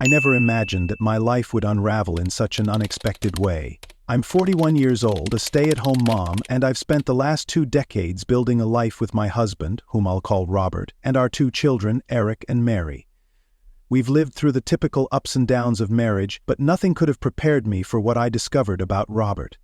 I never imagined that my life would unravel in such an unexpected way. I'm 41 years old, a stay-at-home mom, and I've spent the last 2 decades building a life with my husband, whom I'll call Robert, and our 2 children, Eric and Mary. We've lived through the typical ups and downs of marriage, but nothing could have prepared me for what I discovered about Robert.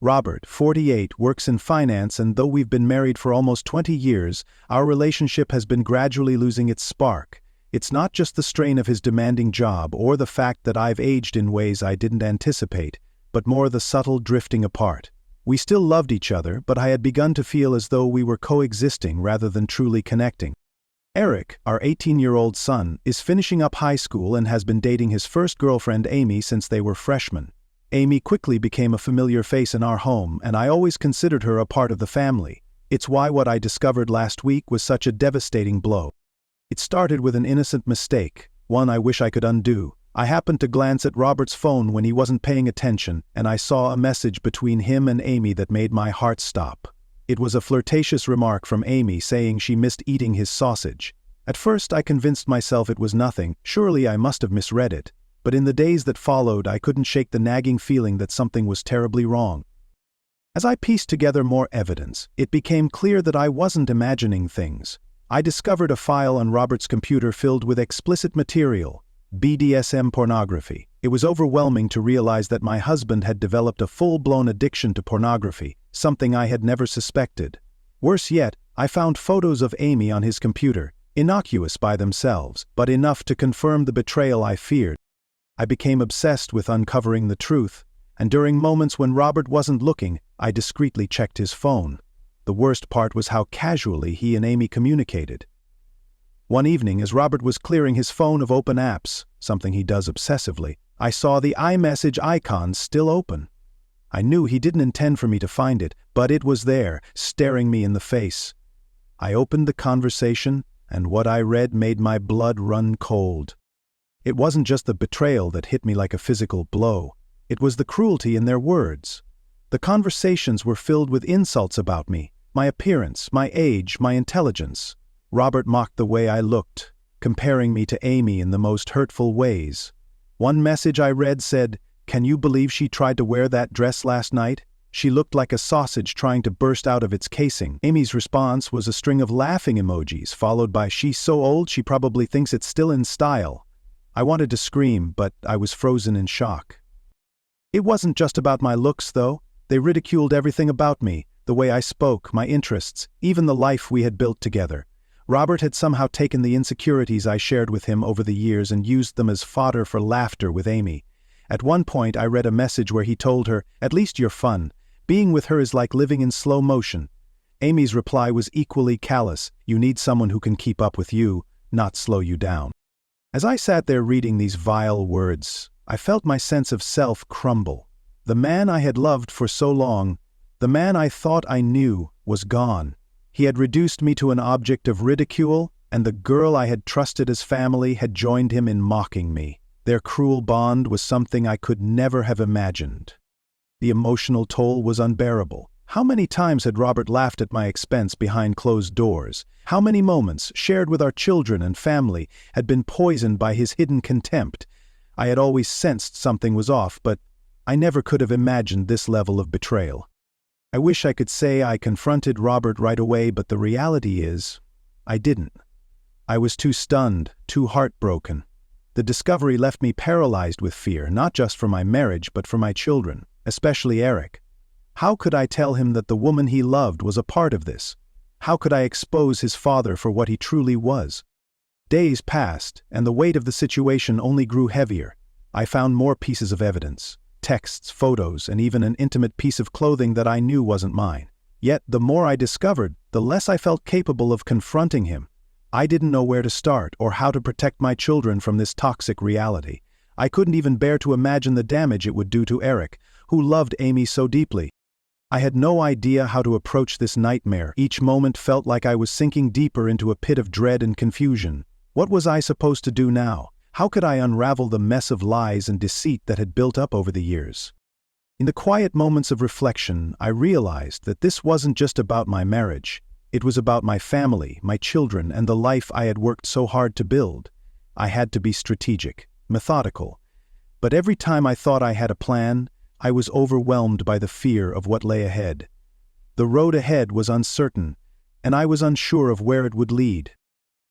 Robert, 48, works in finance, and though we've been married for almost 20 years, our relationship has been gradually losing its spark. It's not just the strain of his demanding job or the fact that I've aged in ways I didn't anticipate, but more the subtle drifting apart. We still loved each other, but I had begun to feel as though we were coexisting rather than truly connecting. Eric, our 18-year-old son, is finishing up high school and has been dating his first girlfriend Amy since they were freshmen. Amy quickly became a familiar face in our home, and I always considered her a part of the family. It's why what I discovered last week was such a devastating blow. It started with an innocent mistake, one I wish I could undo. I happened to glance at Robert's phone when he wasn't paying attention, and I saw a message between him and Amy that made my heart stop. It was a flirtatious remark from Amy saying she missed eating his sausage. At first I convinced myself it was nothing, surely I must have misread it, but in the days that followed I couldn't shake the nagging feeling that something was terribly wrong. As I pieced together more evidence, it became clear that I wasn't imagining things. I discovered a file on Robert's computer filled with explicit material, BDSM pornography. It was overwhelming to realize that my husband had developed a full-blown addiction to pornography, something I had never suspected. Worse yet, I found photos of Amy on his computer, innocuous by themselves, but enough to confirm the betrayal I feared. I became obsessed with uncovering the truth, and during moments when Robert wasn't looking, I discreetly checked his phone. The worst part was how casually he and Amy communicated. One evening, as Robert was clearing his phone of open apps, something he does obsessively, I saw the iMessage icon still open. I knew he didn't intend for me to find it, but it was there, staring me in the face. I opened the conversation, and what I read made my blood run cold. It wasn't just the betrayal that hit me like a physical blow. It was the cruelty in their words. The conversations were filled with insults about me, my appearance, my age, my intelligence. Robert mocked the way I looked, comparing me to Amy in the most hurtful ways. One message I read said, "Can you believe she tried to wear that dress last night? She looked like a sausage trying to burst out of its casing." Amy's response was a string of laughing emojis, followed by "She's so old she probably thinks it's still in style." I wanted to scream, but I was frozen in shock. It wasn't just about my looks, though. They ridiculed everything about me, the way I spoke, my interests, even the life we had built together. Robert had somehow taken the insecurities I shared with him over the years and used them as fodder for laughter with Amy. At one point I read a message where he told her, "At least you're fun. Being with her is like living in slow motion." Amy's reply was equally callous, "You need someone who can keep up with you, not slow you down." As I sat there reading these vile words, I felt my sense of self crumble. The man I had loved for so long, the man I thought I knew, was gone. He had reduced me to an object of ridicule, and the girl I had trusted as family had joined him in mocking me. Their cruel bond was something I could never have imagined. The emotional toll was unbearable. How many times had Robert laughed at my expense behind closed doors? How many moments, shared with our children and family, had been poisoned by his hidden contempt? I had always sensed something was off, but I never could have imagined this level of betrayal. I wish I could say I confronted Robert right away, but the reality is, I didn't. I was too stunned, too heartbroken. The discovery left me paralyzed with fear, not just for my marriage, but for my children, especially Eric. How could I tell him that the woman he loved was a part of this? How could I expose his father for what he truly was? Days passed, and the weight of the situation only grew heavier. I found more pieces of evidence. Texts, photos, and even an intimate piece of clothing that I knew wasn't mine. Yet, the more I discovered, the less I felt capable of confronting him. I didn't know where to start or how to protect my children from this toxic reality. I couldn't even bear to imagine the damage it would do to Eric, who loved Amy so deeply. I had no idea how to approach this nightmare. Each moment felt like I was sinking deeper into a pit of dread and confusion. What was I supposed to do now? How could I unravel the mess of lies and deceit that had built up over the years? In the quiet moments of reflection, I realized that this wasn't just about my marriage. It was about my family, my children, and the life I had worked so hard to build. I had to be strategic. methodical. But every time I thought I had a plan, I was overwhelmed by the fear of what lay ahead. The road ahead was uncertain, and I was unsure of where it would lead.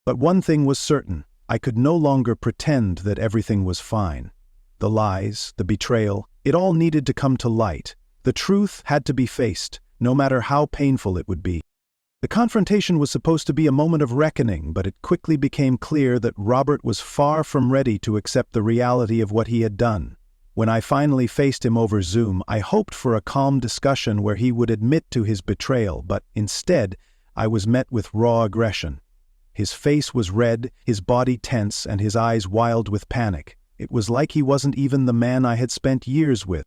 But one thing was certain: I could no longer pretend that everything was fine. The lies, the betrayal, it all needed to come to light. The truth had to be faced, no matter how painful it would be. The confrontation was supposed to be a moment of reckoning, but it quickly became clear that Robert was far from ready to accept the reality of what he had done. When I finally faced him over Zoom, I hoped for a calm discussion where he would admit to his betrayal, but instead, I was met with raw aggression. His face was red, his body tense, and his eyes wild with panic. It was like he wasn't even the man I had spent years with.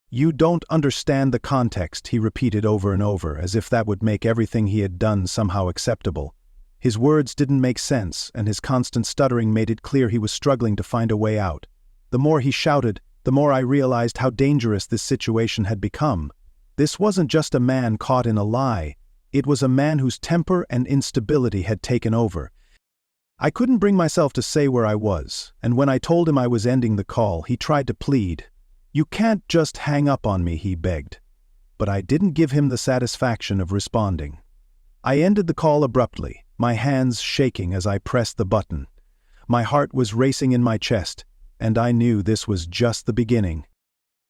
"You don't understand the context," he repeated over and over, as if that would make everything he had done somehow acceptable. His words didn't make sense, and his constant stuttering made it clear he was struggling to find a way out. The more he shouted, the more I realized how dangerous this situation had become. This wasn't just a man caught in a lie. It was a man whose temper and instability had taken over. I couldn't bring myself to say where I was, and when I told him I was ending the call, he tried to plead. "You can't just hang up on me," he begged. But I didn't give him the satisfaction of responding. I ended the call abruptly, my hands shaking as I pressed the button. My heart was racing in my chest, and I knew this was just the beginning.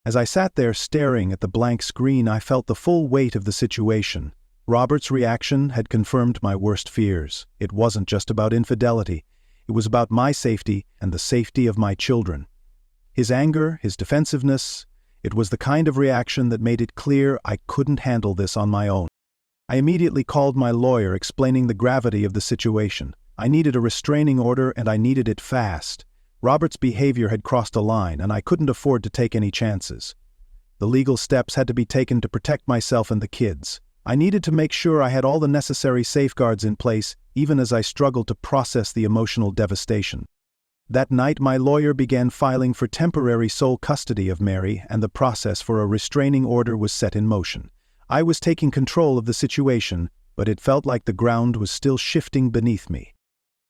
As I sat there staring at the blank screen, I felt the full weight of the situation. Robert's reaction had confirmed my worst fears. It wasn't just about infidelity. It was about my safety and the safety of my children. His anger, his defensiveness, it was the kind of reaction that made it clear I couldn't handle this on my own. I immediately called my lawyer, explaining the gravity of the situation. I needed a restraining order, and I needed it fast. Robert's behavior had crossed a line, and I couldn't afford to take any chances. The legal steps had to be taken to protect myself and the kids. I needed to make sure I had all the necessary safeguards in place, even as I struggled to process the emotional devastation. That night, my lawyer began filing for temporary sole custody of Mary, and the process for a restraining order was set in motion. I was taking control of the situation, but it felt like the ground was still shifting beneath me.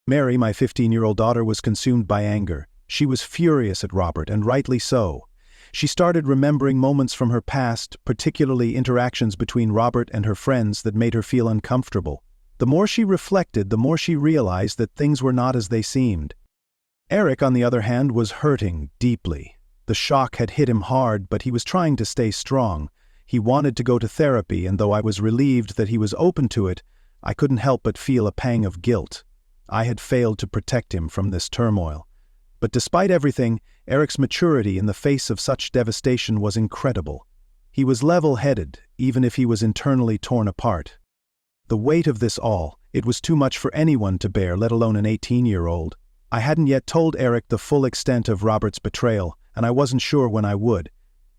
Mary, my 15-year-old daughter, was consumed by anger. She was furious at Robert, and rightly so. She started remembering moments from her past, particularly interactions between Robert and her friends, that made her feel uncomfortable. The more she reflected, the more she realized that things were not as they seemed. Eric, on the other hand, was hurting deeply. The shock had hit him hard, but he was trying to stay strong. He wanted to go to therapy, and though I was relieved that he was open to it, I couldn't help but feel a pang of guilt. I had failed to protect him from this turmoil. But despite everything, Eric's maturity in the face of such devastation was incredible. He was level-headed, even if he was internally torn apart. The weight of this all, it was too much for anyone to bear, let alone an 18-year-old. I hadn't yet told Eric the full extent of Robert's betrayal, and I wasn't sure when I would.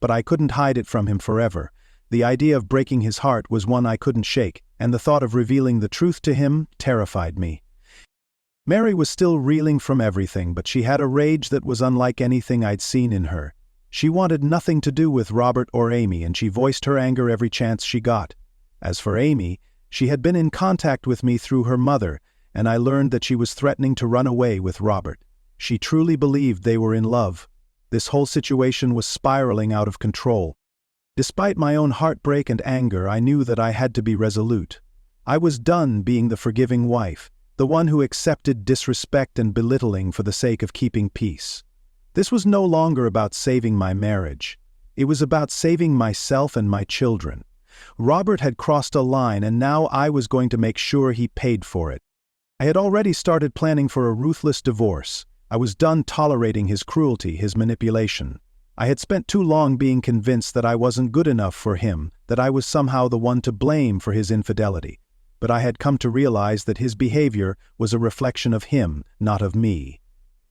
But I couldn't hide it from him forever. The idea of breaking his heart was one I couldn't shake, and the thought of revealing the truth to him terrified me. Mary was still reeling from everything, but she had a rage that was unlike anything I'd seen in her. She wanted nothing to do with Robert or Amy, and she voiced her anger every chance she got. As for Amy, she had been in contact with me through her mother, and I learned that she was threatening to run away with Robert. She truly believed they were in love. This whole situation was spiraling out of control. Despite my own heartbreak and anger, I knew that I had to be resolute. I was done being the forgiving wife, the one who accepted disrespect and belittling for the sake of keeping peace. This was no longer about saving my marriage. It was about saving myself and my children. Robert had crossed a line, and now I was going to make sure he paid for it. I had already started planning for a ruthless divorce. I was done tolerating his cruelty, his manipulation. I had spent too long being convinced that I wasn't good enough for him, that I was somehow the one to blame for his infidelity. But I had come to realize that his behavior was a reflection of him, not of me.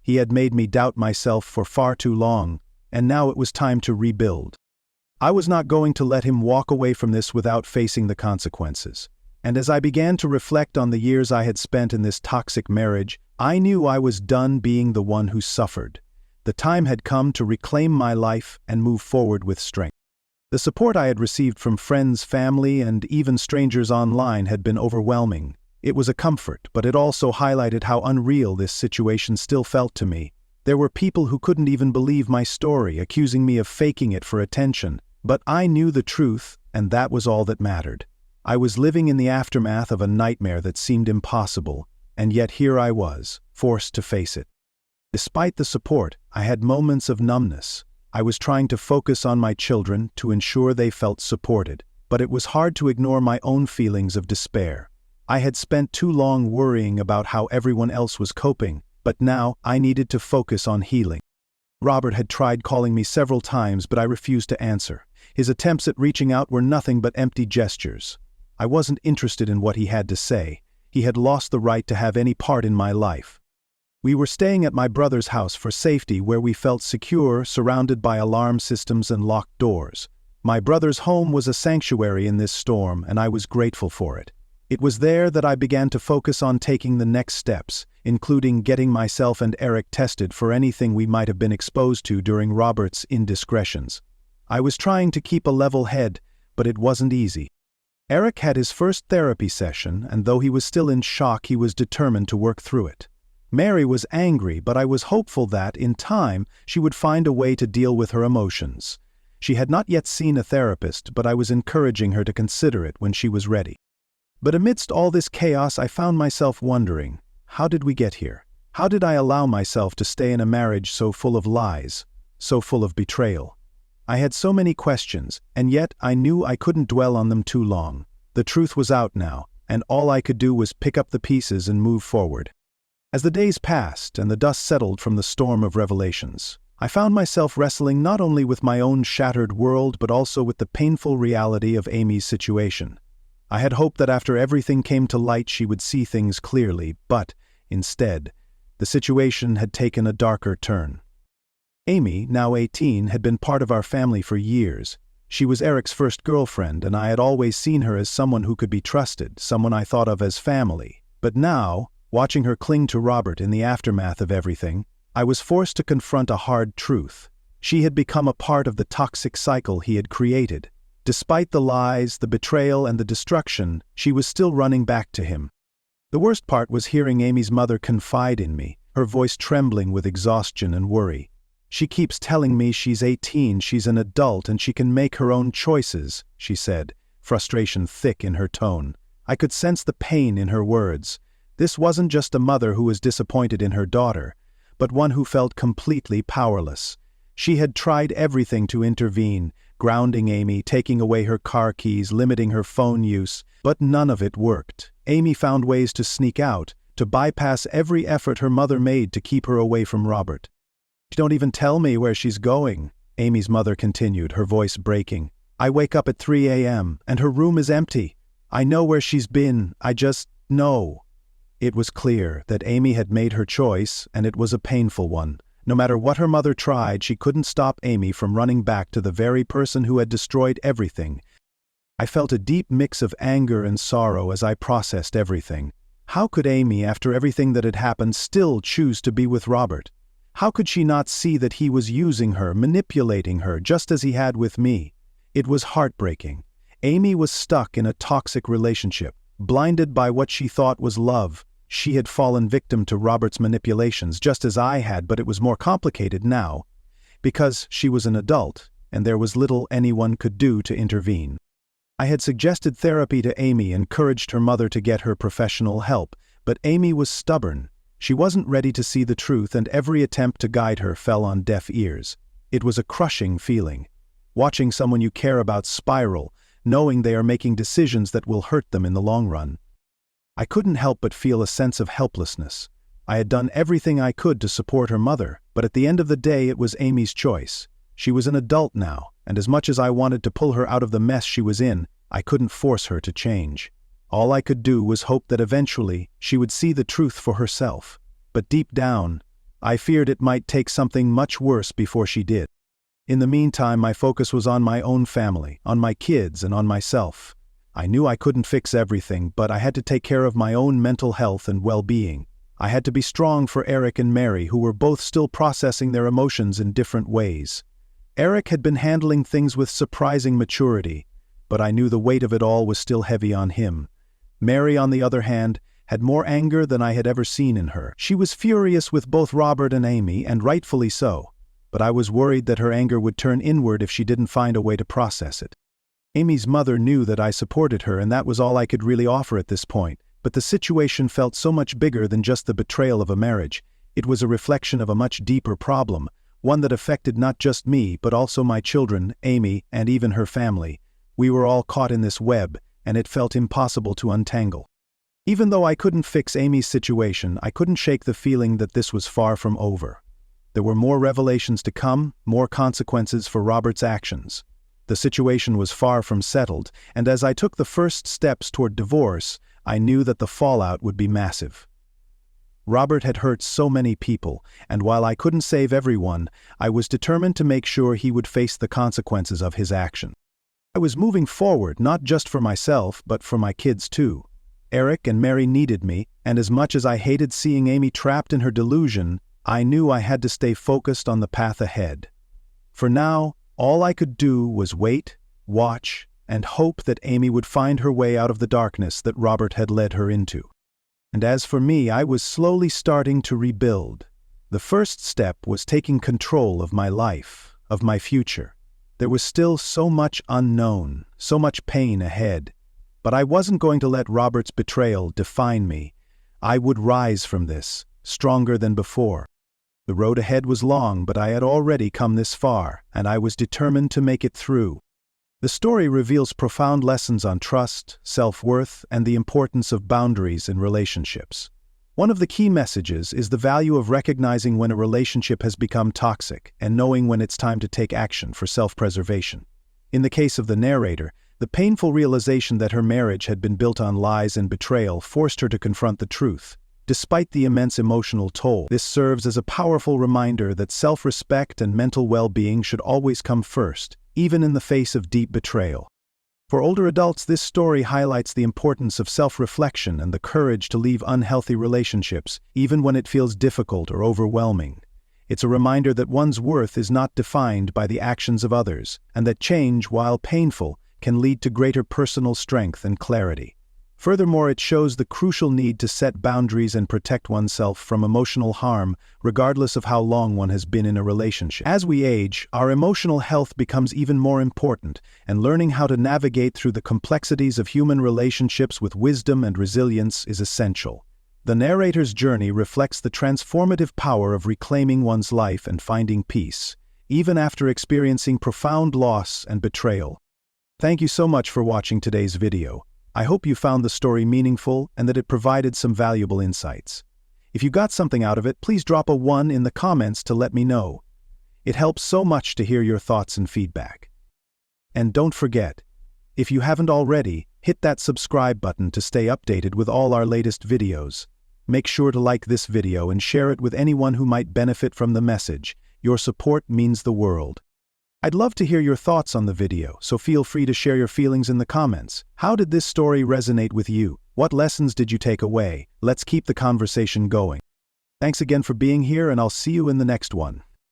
He had made me doubt myself for far too long, and now it was time to rebuild. I was not going to let him walk away from this without facing the consequences. And as I began to reflect on the years I had spent in this toxic marriage, I knew I was done being the one who suffered. The time had come to reclaim my life and move forward with strength. The support I had received from friends, family, and even strangers online had been overwhelming. It was a comfort, but it also highlighted how unreal this situation still felt to me. There were people who couldn't even believe my story, accusing me of faking it for attention. But I knew the truth, and that was all that mattered. I was living in the aftermath of a nightmare that seemed impossible, and yet here I was, forced to face it. Despite the support, I had moments of numbness. I was trying to focus on my children to ensure they felt supported, but it was hard to ignore my own feelings of despair. I had spent too long worrying about how everyone else was coping, but now I needed to focus on healing. Robert had tried calling me several times, but I refused to answer. His attempts at reaching out were nothing but empty gestures. I wasn't interested in what he had to say. He had lost the right to have any part in my life. We were staying at my brother's house for safety, where we felt secure, surrounded by alarm systems and locked doors. My brother's home was a sanctuary in this storm, and I was grateful for it. It was there that I began to focus on taking the next steps, including getting myself and Eric tested for anything we might have been exposed to during Robert's indiscretions. I was trying to keep a level head, but it wasn't easy. Eric had his first therapy session, and though he was still in shock, he was determined to work through it. Mary was angry, but I was hopeful that, in time, she would find a way to deal with her emotions. She had not yet seen a therapist, but I was encouraging her to consider it when she was ready. But amidst all this chaos, I found myself wondering, how did we get here? How did I allow myself to stay in a marriage so full of lies, so full of betrayal? I had so many questions, and yet I knew I couldn't dwell on them too long. The truth was out now, and all I could do was pick up the pieces and move forward. As the days passed and the dust settled from the storm of revelations, I found myself wrestling not only with my own shattered world but also with the painful reality of Amy's situation. I had hoped that after everything came to light she would see things clearly, but, instead, the situation had taken a darker turn. Amy, now 18, had been part of our family for years. She was Eric's first girlfriend, and I had always seen her as someone who could be trusted, someone I thought of as family. But now, watching her cling to Robert in the aftermath of everything, I was forced to confront a hard truth. She had become a part of the toxic cycle he had created. Despite the lies, the betrayal, and the destruction, she was still running back to him. The worst part was hearing Amy's mother confide in me, her voice trembling with exhaustion and worry. "She keeps telling me she's 18, she's an adult, and she can make her own choices," she said, frustration thick in her tone. I could sense the pain in her words. This wasn't just a mother who was disappointed in her daughter, but one who felt completely powerless. She had tried everything to intervene, grounding Amy, taking away her car keys, limiting her phone use, but none of it worked. Amy found ways to sneak out, to bypass every effort her mother made to keep her away from Robert. "She don't even tell me where she's going," Amy's mother continued, her voice breaking. "I wake up at 3 a.m., and her room is empty. I know where she's been, I just know." It was clear that Amy had made her choice, and it was a painful one. No matter what her mother tried, she couldn't stop Amy from running back to the very person who had destroyed everything. I felt a deep mix of anger and sorrow as I processed everything. How could Amy, after everything that had happened, still choose to be with Robert? How could she not see that he was using her, manipulating her, just as he had with me? It was heartbreaking. Amy was stuck in a toxic relationship, blinded by what she thought was love. She had fallen victim to Robert's manipulations, just as I had, but it was more complicated now, because she was an adult, and there was little anyone could do to intervene. I had suggested therapy to Amy, encouraged her mother to get her professional help, but Amy was stubborn. She wasn't ready to see the truth, and every attempt to guide her fell on deaf ears. It was a crushing feeling. Watching someone you care about spiral, knowing they are making decisions that will hurt them in the long run. I couldn't help but feel a sense of helplessness. I had done everything I could to support her mother, but at the end of the day it was Amy's choice. She was an adult now, and as much as I wanted to pull her out of the mess she was in, I couldn't force her to change. All I could do was hope that eventually she would see the truth for herself. But deep down, I feared it might take something much worse before she did. In the meantime, my focus was on my own family, on my kids, and on myself. I knew I couldn't fix everything, but I had to take care of my own mental health and well-being. I had to be strong for Eric and Mary, who were both still processing their emotions in different ways. Eric had been handling things with surprising maturity, but I knew the weight of it all was still heavy on him. Mary, on the other hand, had more anger than I had ever seen in her. She was furious with both Robert and Amy, and rightfully so, but I was worried that her anger would turn inward if she didn't find a way to process it. Amy's mother knew that I supported her, and that was all I could really offer at this point, but the situation felt so much bigger than just the betrayal of a marriage. It was a reflection of a much deeper problem, one that affected not just me but also my children, Amy, and even her family. We were all caught in this web, and it felt impossible to untangle. Even though I couldn't fix Amy's situation, I couldn't shake the feeling that this was far from over. There were more revelations to come, more consequences for Robert's actions. The situation was far from settled, and as I took the first steps toward divorce, I knew that the fallout would be massive. Robert had hurt so many people, and while I couldn't save everyone, I was determined to make sure he would face the consequences of his action. I was moving forward not just for myself, but for my kids too. Eric and Mary needed me, and as much as I hated seeing Amy trapped in her delusion, I knew I had to stay focused on the path ahead. For now, all I could do was wait, watch, and hope that Amy would find her way out of the darkness that Robert had led her into. And as for me, I was slowly starting to rebuild. The first step was taking control of my life, of my future. There was still so much unknown, so much pain ahead. But I wasn't going to let Robert's betrayal define me. I would rise from this, stronger than before. The road ahead was long, but I had already come this far, and I was determined to make it through. The story reveals profound lessons on trust, self-worth, and the importance of boundaries in relationships. One of the key messages is the value of recognizing when a relationship has become toxic and knowing when it's time to take action for self-preservation. In the case of the narrator, the painful realization that her marriage had been built on lies and betrayal forced her to confront the truth. Despite the immense emotional toll, this serves as a powerful reminder that self-respect and mental well-being should always come first, even in the face of deep betrayal. For older adults, this story highlights the importance of self-reflection and the courage to leave unhealthy relationships, even when it feels difficult or overwhelming. It's a reminder that one's worth is not defined by the actions of others, and that change, while painful, can lead to greater personal strength and clarity. Furthermore, it shows the crucial need to set boundaries and protect oneself from emotional harm, regardless of how long one has been in a relationship. As we age, our emotional health becomes even more important, and learning how to navigate through the complexities of human relationships with wisdom and resilience is essential. The narrator's journey reflects the transformative power of reclaiming one's life and finding peace, even after experiencing profound loss and betrayal. Thank you so much for watching today's video. I hope you found the story meaningful and that it provided some valuable insights. If you got something out of it, please drop a 1 in the comments to let me know. It helps so much to hear your thoughts and feedback. And don't forget, if you haven't already, hit that subscribe button to stay updated with all our latest videos. Make sure to like this video and share it with anyone who might benefit from the message. Your support means the world. I'd love to hear your thoughts on the video, so feel free to share your feelings in the comments. How did this story resonate with you? What lessons did you take away? Let's keep the conversation going. Thanks again for being here, and I'll see you in the next one.